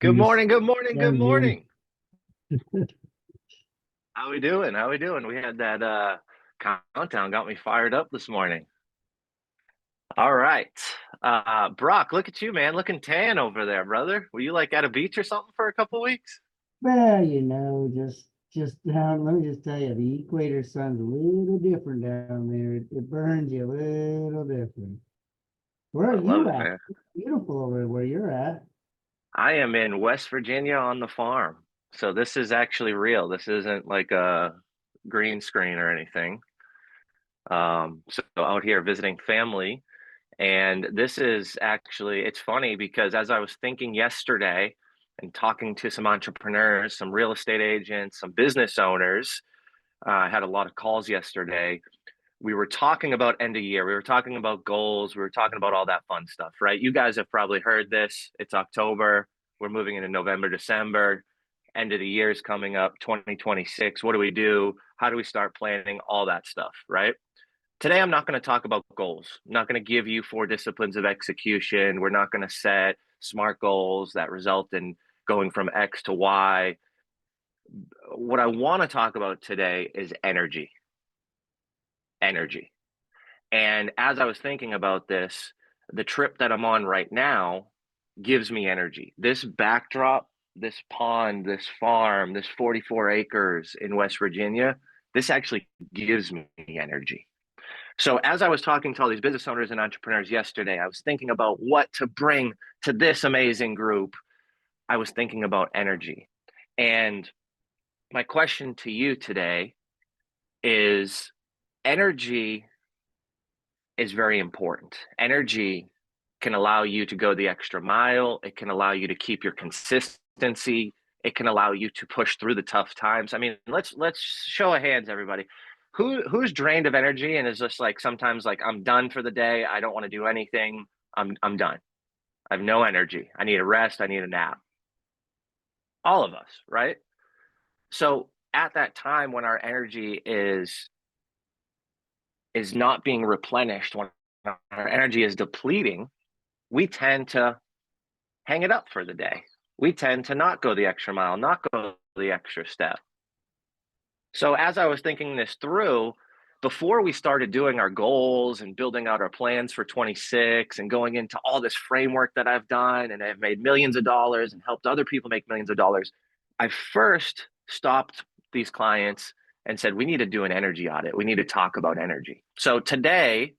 Good Peace. morning, good morning, good Morning, Jim. morning. How we doing? How we doing? We had that countdown got me fired up this morning. All right. Brock, look at you, man, looking tan over there, brother. Were you like at a beach or something for a couple weeks? Well, just down. Let me just tell you, the equator sun's a little different down there. It burns you a little different. Where are I love you it, at? man. It's beautiful over there where you're at. I am in West Virginia on the farm. So this is actually real. This isn't like a green screen or anything. So out here visiting family. And this is actually, it's funny because as I was thinking yesterday and talking to some entrepreneurs, some real estate agents, some business owners, I had a lot of calls yesterday. We were talking about end of year. We were talking about goals. We were talking about all that fun stuff, right? You guys have probably heard this. It's October. We're moving into November, December. End of the year is coming up, 2026. What do we do? How do we start planning? All that stuff, right? Today, I'm not going to talk about goals. I'm not going to give you 4 disciplines of execution. We're not going to set smart goals that result in going from X to Y. What I want to talk about today is energy. Energy. And as I was thinking about this, the trip that I'm on right now gives me energy. This backdrop, this pond, this farm, this 44 acres in West Virginia, this actually gives me energy. So as I was talking to all these business owners and entrepreneurs yesterday, I was thinking about what to bring to this amazing group. I was thinking about energy. And my question to you today is energy is very important. Energy can allow you to go the extra mile. It can allow you to keep your consistency. It can allow you to push through the tough times. I mean, let's show of hands, everybody. Who's drained of energy and is just like sometimes like I'm done for the day. I don't want to do anything. I'm done. I have no energy. I need a rest. I need a nap. All of us, right? So at that time when our energy is not being replenished, when our energy is depleting, we tend to hang it up for the day. We tend to not go the extra mile, not go the extra step. So as I was thinking this through, before we started doing our goals and building out our plans for 26 and going into all this framework that I've done and I've made millions of dollars and helped other people make millions of dollars, I first stopped these clients and said, we need to do an energy audit. We need to talk about energy. So today,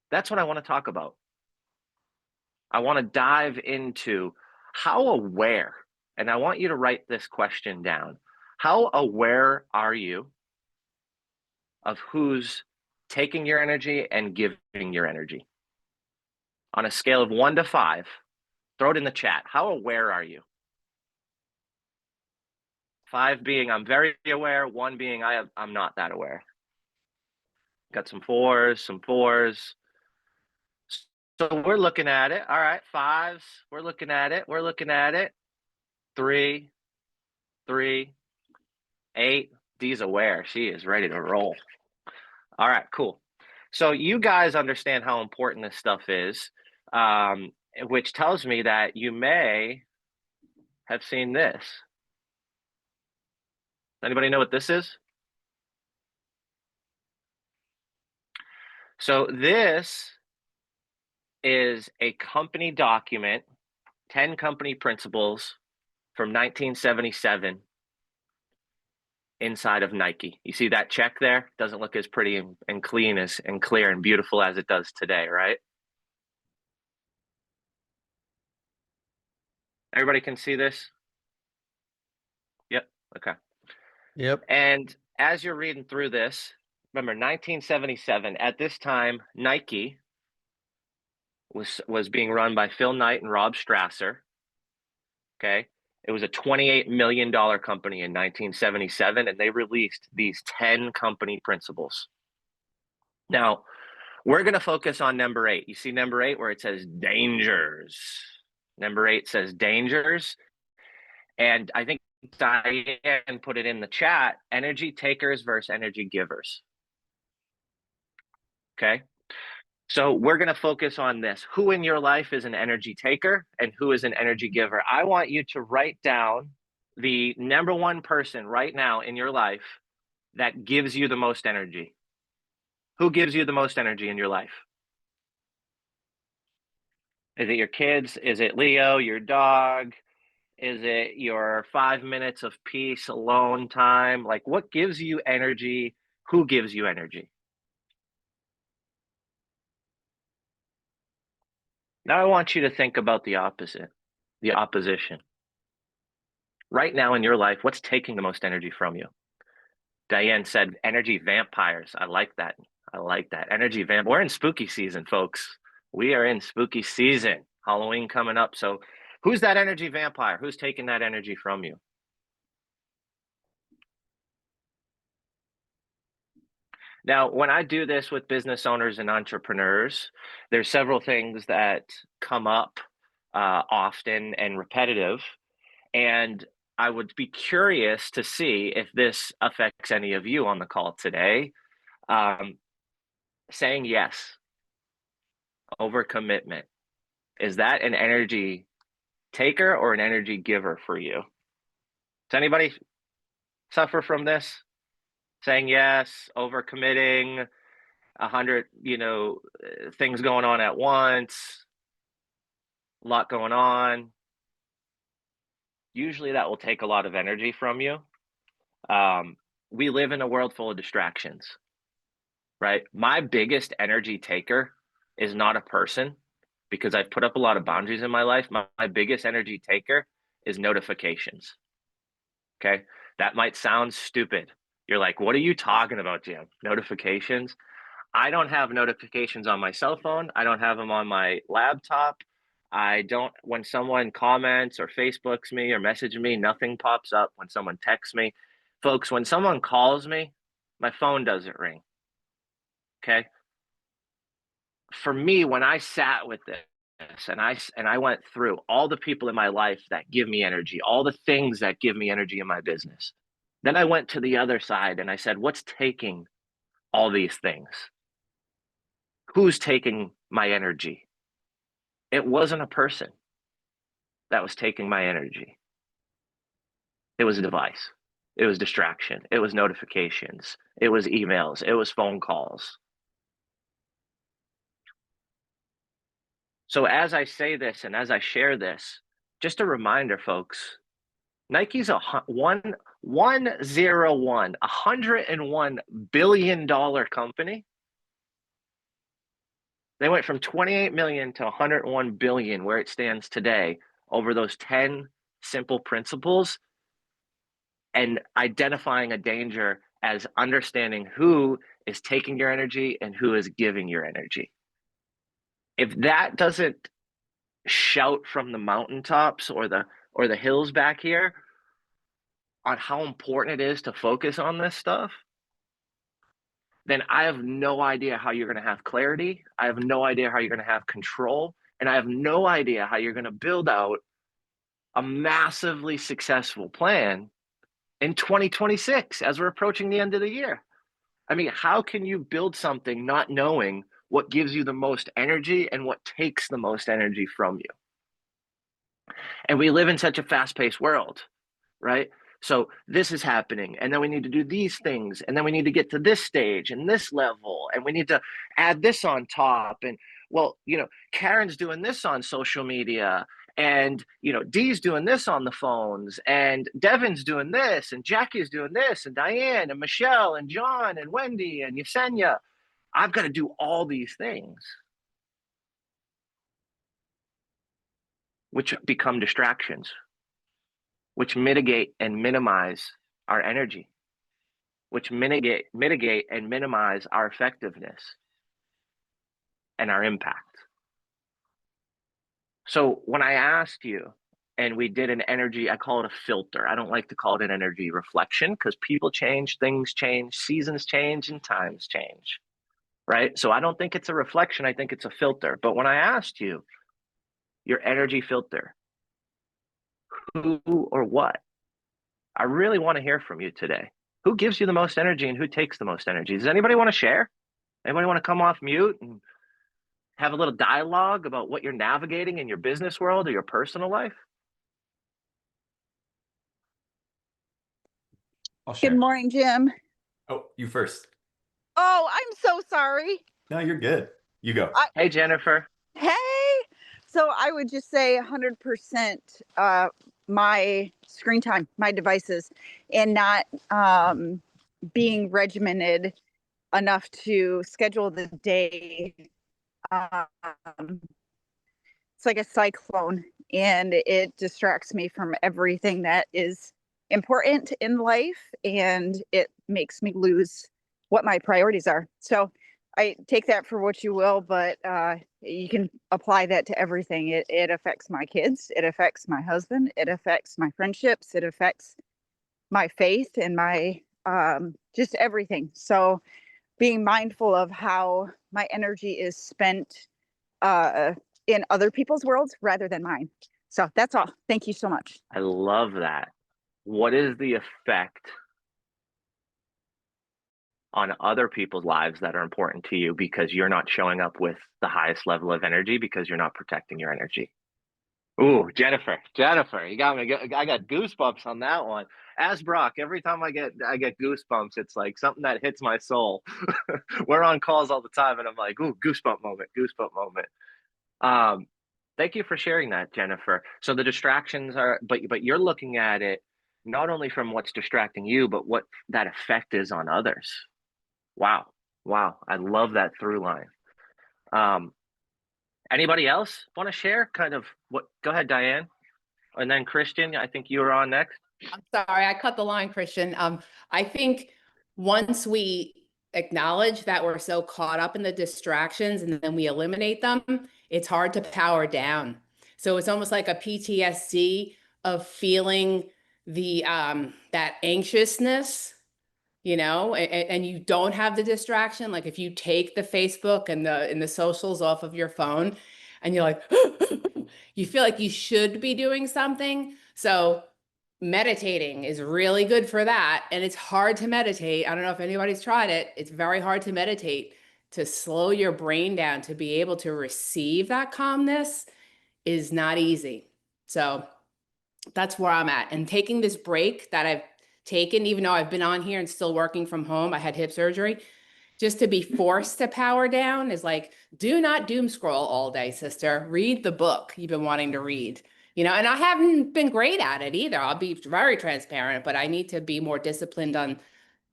that's what I want to talk about. I want to dive into how aware, and I want you to write this question down. How aware are you of who's taking your energy and giving your energy? On a scale of 1 to 5, throw it in the chat. How aware are you? 5 being I'm very aware, 1 being I'm not that aware. Got some fours, some fours. So we're looking at it. All right, 5s. We're looking at it. We're looking at it. 3, 3, 8. D's aware. She is ready to roll. All right, cool. So you guys understand how important this stuff is, which tells me that you may have seen this. Anybody know what this is? So this is a company document, 10 company principles from 1977 inside of Nike. You see that check there? Doesn't look as pretty and clean as and clear and beautiful as it does today, right? Everybody can see this? Yep. Okay. Yep. And as you're reading through this, remember 1977, at this time, Nike was being run by Phil Knight and Rob Strasser. Okay. It was a $28 million company in 1977, and they released these 10 company principles. Now, we're going to focus on number 8. You see number 8 where it says dangers. Number 8 says dangers. And I think Diane put it in the chat, energy takers versus energy givers. Okay. So we're going to focus on this. Who in your life is an energy taker and who is an energy giver? I want you to write down the number one person right now in your life that gives you the most energy. Who gives you the most energy in your life? Is it your kids? Is it Leo, your dog? Is it your 5 minutes of peace, alone time? Like, what gives you energy? Who gives you energy? Now I want you to think about the opposite, the opposition. Right now in your life, what's taking the most energy from you? Diane said energy vampires. I like that. I like that. Energy vamp. We're in spooky season, folks. We are in spooky season. Halloween coming up. So who's that energy vampire? Who's taking that energy from you? Now, when I do this with business owners and entrepreneurs, there's several things that come up often and repetitive. And I would be curious to see if this affects any of you on the call today. Saying yes, overcommitment. Is that an energy taker or an energy giver for you? Does anybody suffer from this? Saying yes, overcommitting, 100, things going on at once, a lot going on. Usually that will take a lot of energy from you. We live in a world full of distractions, right? My biggest energy taker is not a person because I've put up a lot of boundaries in my life. My biggest energy taker is notifications. Okay. That might sound stupid. You're like, what are you talking about, Jim? Notifications? I don't have notifications on my cell phone. I don't have them on my laptop. I don't, when someone comments or Facebooks me or messages me, nothing pops up. When someone texts me, folks, when someone calls me, my phone doesn't ring. Okay. For me, when I sat with this and I went through all the people in my life that give me energy, all the things that give me energy in my business, then I went to the other side and I said, what's taking all these things? Who's taking my energy? It wasn't a person that was taking my energy. It was a device. It was distraction. It was notifications. It was emails. It was phone calls. So as I say this and as I share this, just a reminder, folks, Nike's a $101 billion company. They went from 28 million to 101 billion where it stands today over those 10 simple principles and identifying a danger as understanding who is taking your energy and who is giving your energy. If that doesn't shout from the mountaintops or the hills back here on how important it is to focus on this stuff, then I have no idea how you're going to have clarity. I have no idea how you're going to have control. And I have no idea how you're going to build out a massively successful plan in 2026 as we're approaching the end of the year. I mean, how can you build something not knowing what gives you the most energy and what takes the most energy from you? And we live in such a fast-paced world, right? So this is happening, and then we need to do these things, and then we need to get to this stage and this level, and we need to add this on top. And well, Karen's doing this on social media, and Dee's doing this on the phones, and Devin's doing this, and Jackie's doing this, and Diane and Michelle and John and Wendy and Yesenia. I've got to do all these things, which become distractions, which mitigate and minimize our energy, which mitigate and minimize our effectiveness and our impact. So when I asked you and we did an energy, I call it a filter. I don't like to call it an energy reflection because people change, things change, seasons change, and times change, right? So I don't think it's a reflection. I think it's a filter. But when I asked you, your energy filter, who or what? I really want to hear from you today. Who gives you the most energy and who takes the most energy? Does anybody want to share? Anybody want to come off mute and have a little dialogue about what you're navigating in your business world or your personal life? I'll Good share. morning, Jim. Oh, you first. Oh, I'm so sorry. No, you're good. You go. I, Hey, Jennifer. hey. So I would just say 100% my screen time, my devices, and not being regimented enough to schedule the day. Um, it's like a cyclone, and it distracts me from everything that is important in life, and it makes me lose what my priorities are. So I take that for what you will, but you can apply that to everything. It affects my kids, it affects my husband, it affects my friendships, it affects my faith and my just everything. So being mindful of how my energy is spent uh, in other people's worlds rather than mine. So that's all. Thank you so much. I love that. What is the effect on other people's lives that are important to you because you're not showing up with the highest level of energy because you're not protecting your energy? Ooh, Jennifer, you got me. I got goosebumps on that one. As Brock, every time I get goosebumps, it's like something that hits my soul. We're on calls all the time, and I'm like, ooh, goosebump moment, goosebump moment. Um, Thank you for sharing that, Jennifer. So the distractions are, but you're looking at it not only from what's distracting you, but what that effect is on others. Wow, wow, I love that through line. Um, Anybody else want to share? Kind of what? Go ahead, Diane, and then Christian. I think you were on next. I'm sorry, I cut the line, Christian. I think once we acknowledge that we're so caught up in the distractions and then we eliminate them, it's hard to power down. So it's almost like a PTSD of feeling the that anxiousness, and you don't have the distraction. Like if you take the Facebook and the socials off of your phone and you're like, you feel like you should be doing something. So meditating is really good for that. And it's hard to meditate. I don't know if anybody's tried it. It's very hard to meditate, to slow your brain down, to be able to receive that calmness is not easy. So that's where I'm at. And taking this break that I've taken, even though I've been on here and still working from home, I had hip surgery, just to be forced to power down is like, do not doom scroll all day, sister. Read the book you've been wanting to read. And I haven't been great at it either. I'll be very transparent, but I need to be more disciplined on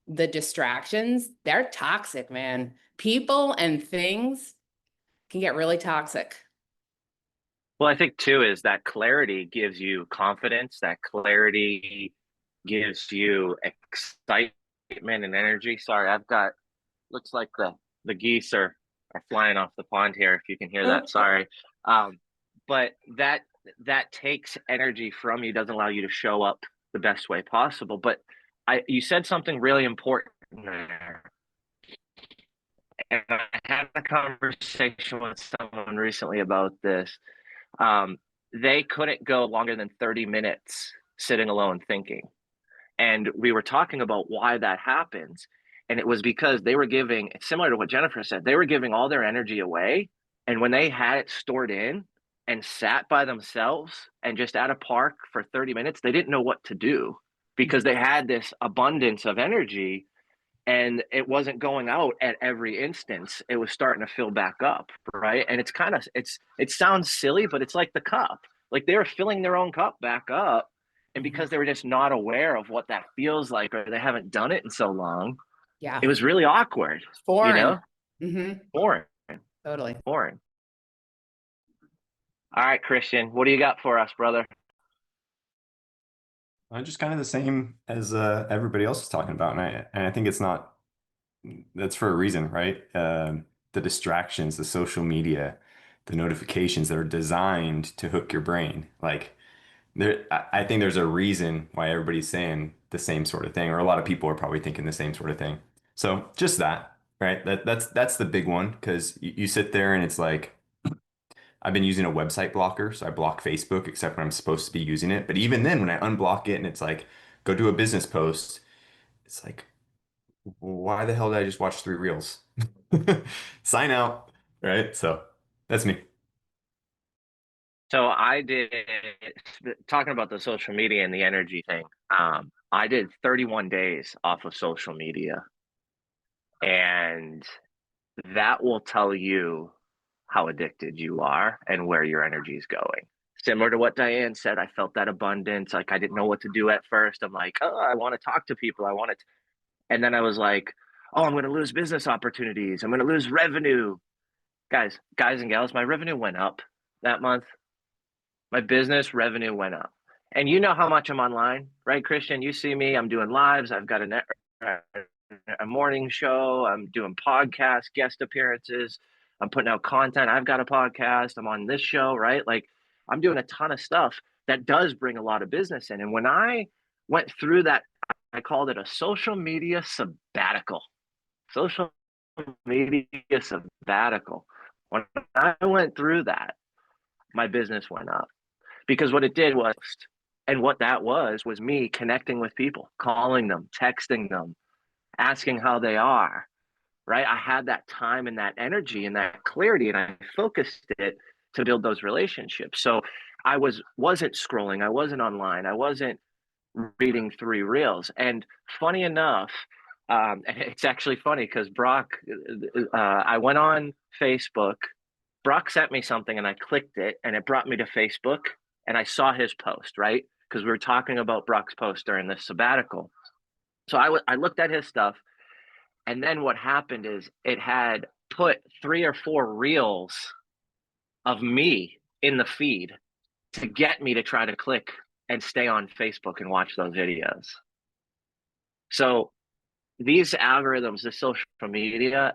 the distractions. They're toxic, man. People and things can get really toxic. Well, I think too is that clarity gives you confidence. That clarity gives you excitement and energy. Sorry, I've got looks like the geese are flying off the pond here. If you can hear that, sorry. But that takes energy from you, doesn't allow you to show up the best way possible. But you said something really important there, and I had a conversation with someone recently about this. They couldn't go longer than 30 minutes sitting alone thinking. And we were talking about why that happens. And it was because they were giving, similar to what Jennifer said, they were giving all their energy away. And when they had it stored in and sat by themselves and just at a park for 30 minutes, they didn't know what to do because they had this abundance of energy and it wasn't going out at every instance. It was starting to fill back up, right? And it's kind of it sounds silly, but it's like the cup. Like they were filling their own cup back up, and because they were just not aware of what that feels like, or they haven't done it in so long, Yeah. it was really awkward. Foreign. Foreign, Totally. foreign. All right, Christian, what do you got for us, brother? Just kind of the same as everybody else is talking about, and I think it's not. That's for a reason, right? The distractions, the social media, the notifications that are designed to hook your brain. Like I think there's a reason why everybody's saying the same sort of thing, or a lot of people are probably thinking the same sort of thing. So just that, right? That's the big one because you sit there and it's like. I've been using a website blocker, so I block Facebook except when I'm supposed to be using it. But even then, when I unblock it and it's like, go do a business post, it's like, why the hell did I just watch 3 reels? Sign out, right? So That's me. So I did, talking about the social media and the energy thing. I did 31 days off of social media, and that will tell you how addicted you are and where your energy is going. Similar to what Diane said, I felt that abundance. Like I didn't know what to do at first. I'm like, oh, I want to talk to people. I want to, and then I was like, oh, I'm going to lose business opportunities. I'm going to lose revenue. Guys and gals, my revenue went up that month. My business revenue went up. And you know how much I'm online, right, Christian? You see me, I'm doing lives. I've got a morning show. I'm doing podcasts, guest appearances. I'm putting out content. I've got a podcast. I'm on this show, right? Like I'm doing a ton of stuff that does bring a lot of business in. And when I went through that, I called it a social media sabbatical. Social media sabbatical. When I went through that, my business went up because what it did was, and what that was me connecting with people, calling them, texting them, asking how they are, right? I had that time and that energy and that clarity, and I focused it to build those relationships. So I wasn't scrolling, I wasn't online, I wasn't reading 3 reels. And funny enough, it's actually funny because Brock, I went on Facebook. Brock sent me something and I clicked it and it brought me to Facebook and I saw his post, right? Because we were talking about Brock's post during this sabbatical. So I looked at his stuff, and then what happened is it had put 3 or 4 reels of me in the feed to get me to try to click and stay on Facebook and watch those videos. So these algorithms, the social media,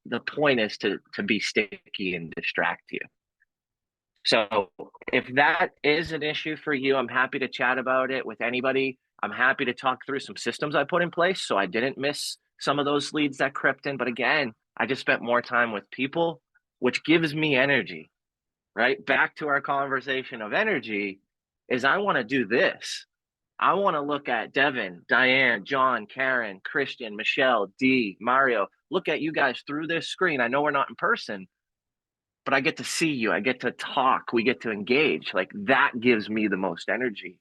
the point is to be sticky and distract you. So if that is an issue for you, I'm happy to chat about it with anybody. I'm happy to talk through some systems I put in place so I didn't miss some of those leads that crept in. But again, I just spent more time with people, which gives me energy, right? Back to our conversation of energy is I want to do this. I want to look at Devin, Diane, John, Karen, Christian, Michelle, Dee, Mario, look at you guys through this screen. I know we're not in person, but I get to see you. I get to talk. We get to engage. Like that gives me the most energy.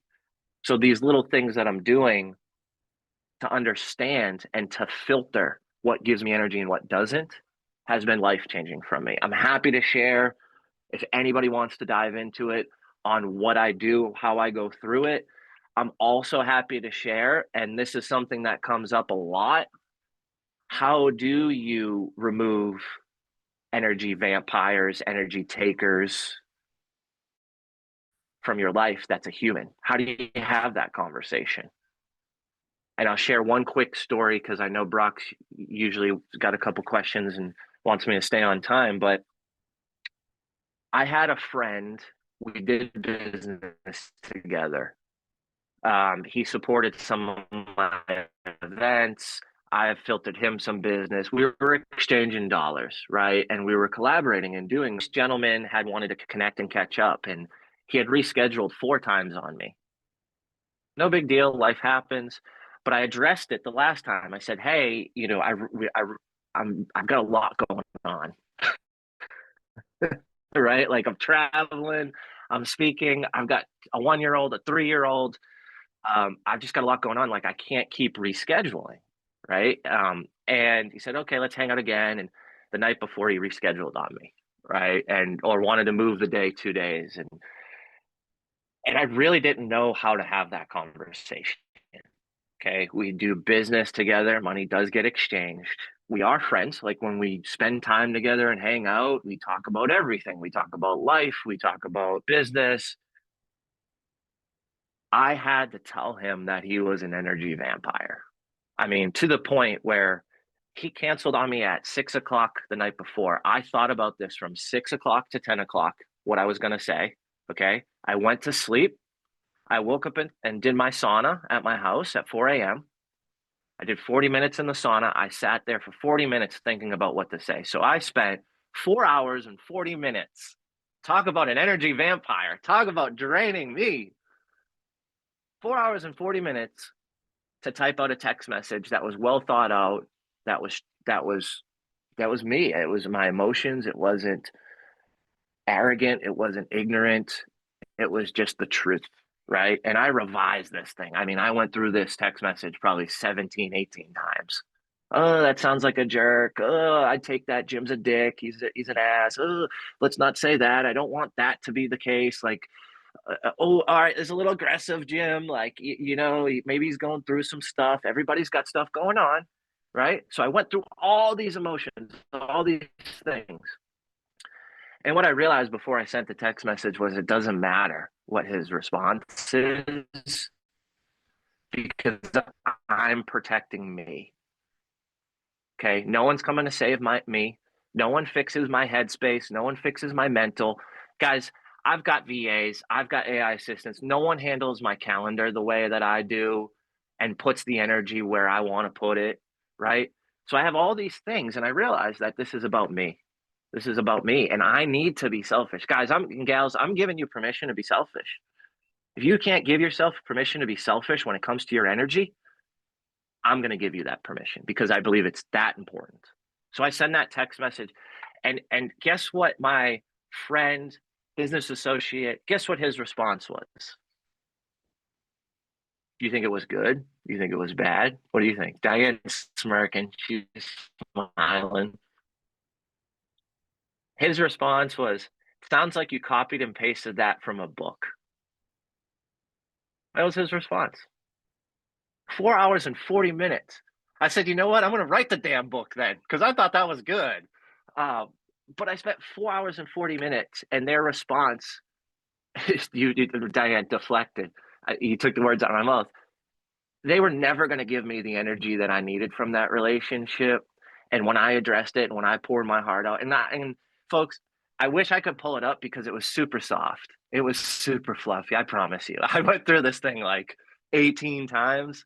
So these little things that I'm doing to understand and to filter what gives me energy and what doesn't has been life-changing from me. I'm happy to share if anybody wants to dive into it on what I do, how I go through it. I'm also happy to share, and this is something that comes up a lot. How do you remove energy vampires, energy takers from your life that's a human? How do you have that conversation? And I'll share one quick story because I know Brock's usually got a couple questions and wants me to stay on time, but I had a friend, we did business together. He supported some of my events. I have filtered him some business. We were exchanging dollars, right? And we were collaborating and doing. This gentleman had wanted to connect and catch up, and he had rescheduled 4 times on me. No big deal. Life happens. But I addressed it the last time. I said, hey, you know, I've got a lot going on, right? Like I'm traveling, I'm speaking, I've got a 1-year-old, a 3-year-old. I've just got a lot going on. Like I can't keep rescheduling, right? And he said, okay, let's hang out again. And the night before he rescheduled on me, right? And or wanted to move the day 2 days. And I really didn't know how to have that conversation. Okay. We do business together. Money does get exchanged. We are friends. Like when we spend time together and hang out, we talk about everything. We talk about life. We talk about business. I had to tell him that he was an energy vampire. I mean, to the point where he canceled on me at 6 o'clock the night before. I thought about this from 6 o'clock to 10 o'clock, what I was going to say. Okay. I went to sleep. I woke up and did my sauna at my house at 4 a.m. I did 40 minutes in the sauna. I sat there for 40 minutes thinking about what to say. So I spent 4 hours and 40 minutes. Talk about an energy vampire. Talk about draining me. 4 hours and 40 minutes to type out a text message that was well thought out. That was me. It was my emotions. It wasn't arrogant. It wasn't ignorant. It was just the truth, right? And I revised this thing. I mean, I went through this text message probably 17, 18 times. Oh, that sounds like a jerk. Oh, I'd take that. Jim's a dick. He's an ass. Oh, let's not say that. I don't want that to be the case. Like, oh, all right, it's a little aggressive, Jim. Like, maybe he's going through some stuff. Everybody's got stuff going on, right? So I went through all these emotions, all these things. And what I realized before I sent the text message was it doesn't matter what his response is because I'm protecting me. Okay. No one's coming to save me. No one fixes my headspace. No one fixes my mental. Guys, I've got VAs. I've got AI assistants. No one handles my calendar the way that I do and puts the energy where I want to put it. Right. So I have all these things and I realize that this is about me. This is about me and I need to be selfish. Guys, gals, I'm giving you permission to be selfish. If you can't give yourself permission to be selfish when it comes to your energy, I'm going to give you that permission because I believe it's that important. So I send that text message and guess what my friend, business associate, guess what his response was? Do you think it was good? Do you think it was bad? What do you think? Diane's smirking. She's smiling. His response was, sounds like you copied and pasted that from a book. That was his response. 4 hours and 40 minutes. I said, you know what? I'm going to write the damn book then because I thought that was good. But I spent 4 hours and 40 minutes and their response, Diane deflected. You took the words out of my mouth. They were never going to give me the energy that I needed from that relationship. And when I addressed it and when I poured my heart out, and folks, I wish I could pull it up because it was super soft. It was super fluffy. I promise you. I went through this thing like 18 times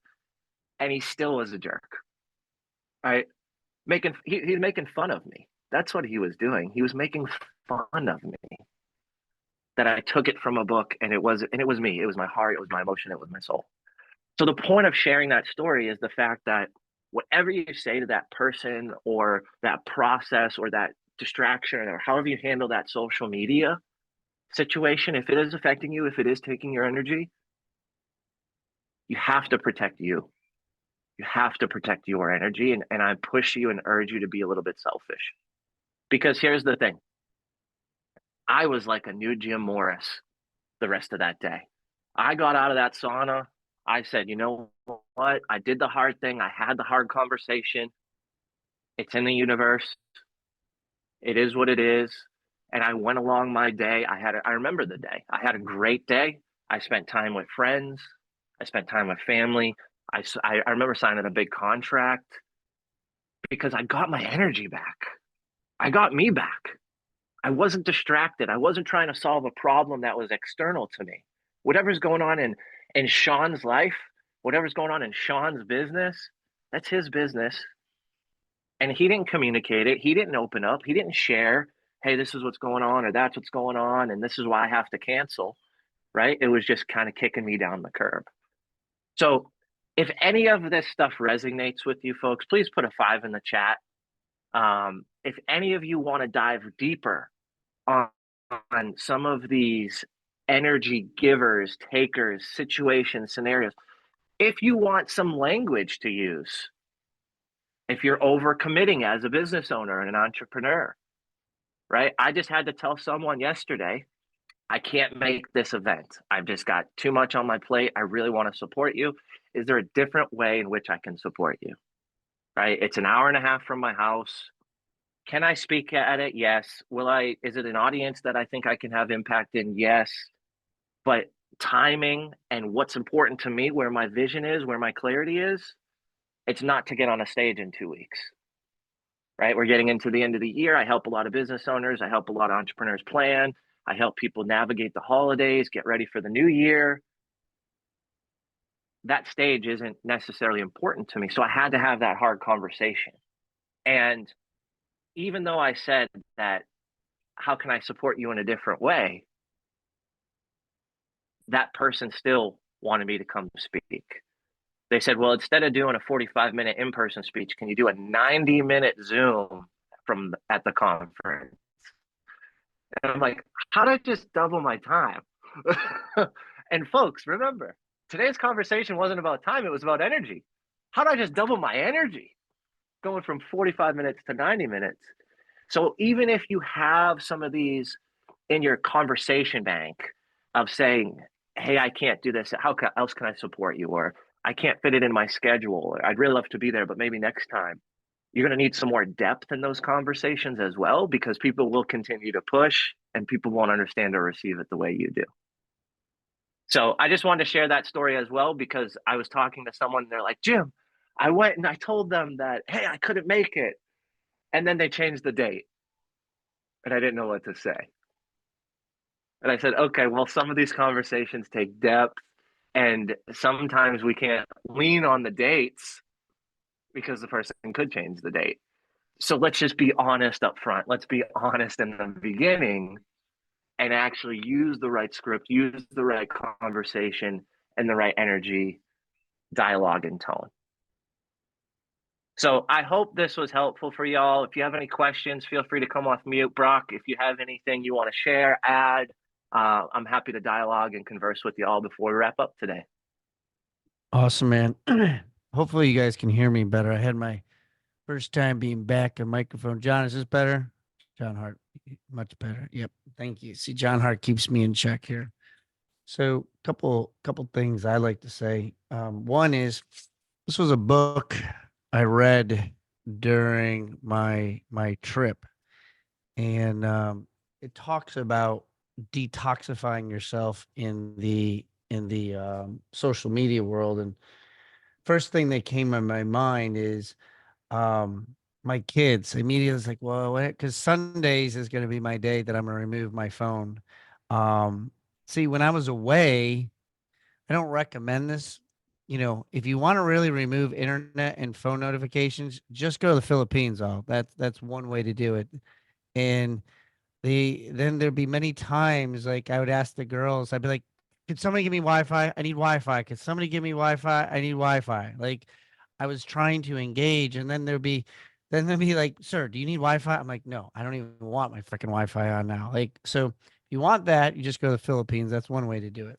and he still was a jerk. Right? He's making fun of me. That's what he was doing. He was making fun of me. That I took it from a book and it was me. It was my heart, it was my emotion, it was my soul. So the point of sharing that story is the fact that whatever you say to that person or that process or that distraction or however you handle that social media situation, if it is affecting you, if it is taking your energy, you have to protect you. You have to protect your energy. And I push you and urge you to be a little bit selfish. Because here's the thing. I was like a new Jim Morris the rest of that day. I got out of that sauna. I said, you know what? I did the hard thing. I had the hard conversation. It's in the universe. It is what it is. And I went along my day. I remember the day. I had a great day. I spent time with friends. I spent time with family. I remember signing a big contract because I got my energy back. I got me back. I wasn't distracted. I wasn't trying to solve a problem that was external to me. Whatever's going on in Sean's life, whatever's going on in Sean's business, that's his business. And he didn't communicate it. He didn't open up. He didn't share, hey, this is what's going on or that's what's going on and this is why I have to cancel, right? It was just kind of kicking me down the curb. So if any of this stuff resonates with you folks, please put a 5 in the chat. If any of you want to dive deeper on some of these energy givers, takers, situations, scenarios, if you want some language to use, if you're overcommitting as a business owner and an entrepreneur, right? I just had to tell someone yesterday, I can't make this event. I've just got too much on my plate. I really want to support you. Is there a different way in which I can support you? Right? It's an hour and a half from my house. Can I speak at it? Yes. Is it an audience that I think I can have impact in? Yes. But timing and what's important to me, where my vision is, where my clarity is, it's not to get on a stage in 2 weeks, right? We're getting into the end of the year. I help a lot of business owners. I help a lot of entrepreneurs plan. I help people navigate the holidays, get ready for the new year. That stage isn't necessarily important to me. So I had to have that hard conversation. And even though I said that, how can I support you in a different way? That person still wanted me to come speak. They said, well, instead of doing a 45-minute in-person speech, can you do a 90-minute Zoom at the conference? And I'm like, how did I just double my time? And folks, remember, today's conversation wasn't about time, it was about energy. How did I just double my energy? Going from 45 minutes to 90 minutes. So even if you have some of these in your conversation bank of saying, hey, I can't do this, else can I support you? Or I can't fit it in my schedule. Or I'd really love to be there, but maybe next time. You're going to need some more depth in those conversations as well, because people will continue to push and people won't understand or receive it the way you do. So I just wanted to share that story as well, because I was talking to someone and they're like, Jim, I went and I told them that, hey, I couldn't make it. And then they changed the date and I didn't know what to say. And I said, okay, well, some of these conversations take depth and sometimes we can't lean on the dates because the person could change the date. So let's just be honest up front. Let's be honest in the beginning and actually use the right script, use the right conversation and the right energy, dialogue, and tone. So I hope this was helpful for y'all. If you have any questions, feel free to come off mute. Brock, if you have anything you want to share, add, I'm happy to dialogue and converse with y'all before we wrap up today. Awesome, man. Hopefully you guys can hear me better. I had my first time being back on microphone. John, is this better? John Hart, much better. Yep. Thank you. See, John Hart keeps me in check here. So couple things I like to say. One is this was a book I read during my trip. And it talks about detoxifying yourself in the social media world. And first thing that came in my mind is my kids. Immediately was like, well, because Sundays is going to be my day that I'm going to remove my phone. See, when I was away, I don't recommend this. You know, if you want to really remove internet and phone notifications, just go to the Philippines. All that's one way to do it. And then there'd be many times like I would ask the girls, I'd be like, could somebody give me Wi-Fi? I need Wi-Fi. Could somebody give me Wi-Fi? I need Wi-Fi. Like I was trying to engage, and then there'd be like, sir, do you need Wi-Fi? I'm like, no, I don't even want my freaking Wi-Fi on now. Like, so if you want that, you just go to the Philippines. That's one way to do it.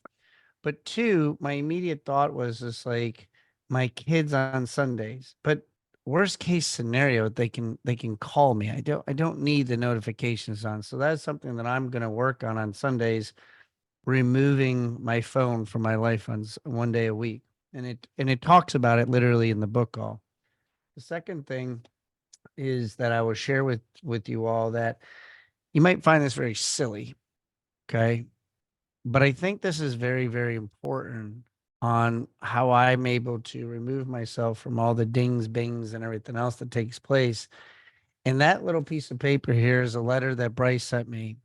But two, my immediate thought was just like my kids on Sundays. But worst case scenario, they can call me. I don't need the notifications on. So that's something that I'm going to work on Sundays, removing my phone from my life on one day a week. And it talks about it literally in the book all. The second thing is that I will share with you all that you might find this very silly, okay? But I think this is very, very important on how I'm able to remove myself from all the dings, bings, and everything else that takes place. And that little piece of paper here is a letter that Bryce sent me.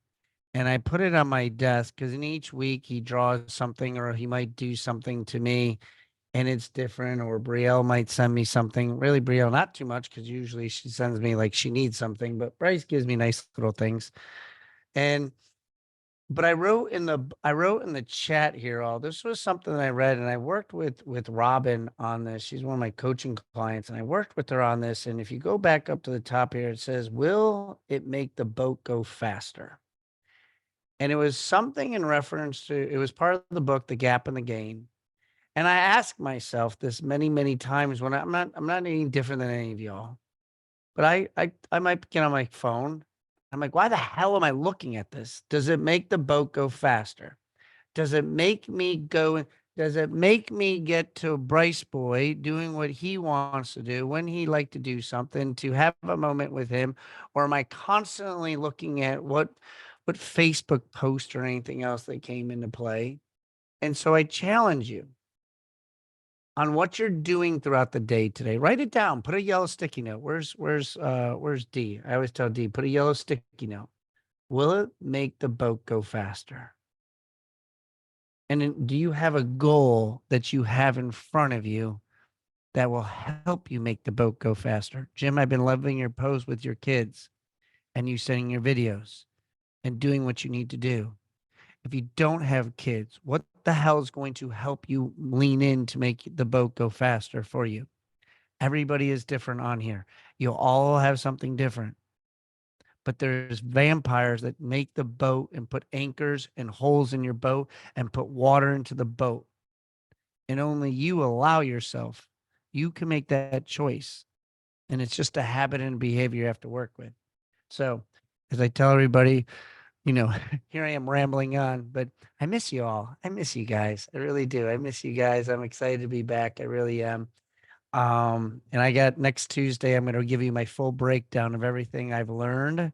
And I put it on my desk because in each week he draws something or he might do something to me and it's different. Or Brielle might send me something. Really, Brielle, not too much because usually she sends me like she needs something, but Bryce gives me nice little things. And but I wrote in the chat here, all this was something that I read, and I worked with Robin on this. She's one of my coaching clients, and I worked with her on this. And if you go back up to the top here, it says, will it make the boat go faster? And it was something in reference to, it was part of the book, The Gap and the Gain. And I asked myself this many, many times when I'm not any different than any of y'all, but I might get on my phone. I'm like, why the hell am I looking at this? Does it make the boat go faster? Does it make me go? Does it make me get to Bryce Boy doing what he wants to do when he like to do something, to have a moment with him? Or am I constantly looking at what Facebook post or anything else that came into play? And so I challenge you on what you're doing throughout the day today. Write it down. Put a yellow sticky note. Where's D? I always tell D, put a yellow sticky note. Will it make the boat go faster? And then, do you have a goal that you have in front of you that will help you make the boat go faster? Jim, I've been loving your post with your kids and you sending your videos and doing what you need to do. If you don't have kids, what the hell is going to help you lean in to make the boat go faster for you? Everybody is different on here. You'll all have something different. but there's vampires that make the boat and put anchors and holes in your boat and put water into the boat. And only you allow yourself. You can make that choice. And it's just a habit and behavior you have to work with. So as I tell everybody, you know, here I am rambling on, but I miss you all. I miss you guys. I really do. I miss you guys. I'm excited to be back. I really am. And I got next Tuesday, I'm going to give you my full breakdown of everything I've learned.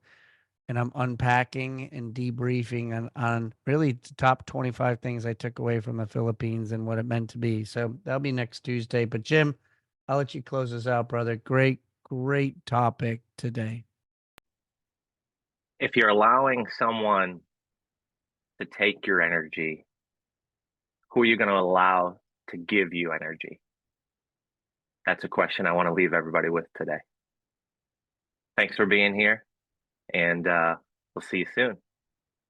And I'm unpacking and debriefing on really the top 25 things I took away from the Philippines and what it meant to be. So that'll be next Tuesday. But Jim, I'll let you close us out, brother. Great, great topic today. If you're allowing someone to take your energy, who are you going to allow to give you energy? That's a question I want to leave everybody with today. Thanks for being here, and we'll see you soon.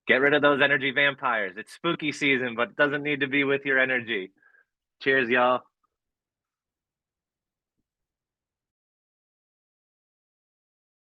Get rid of those energy vampires. It's spooky season, but it doesn't need to be with your energy. Cheers, y'all.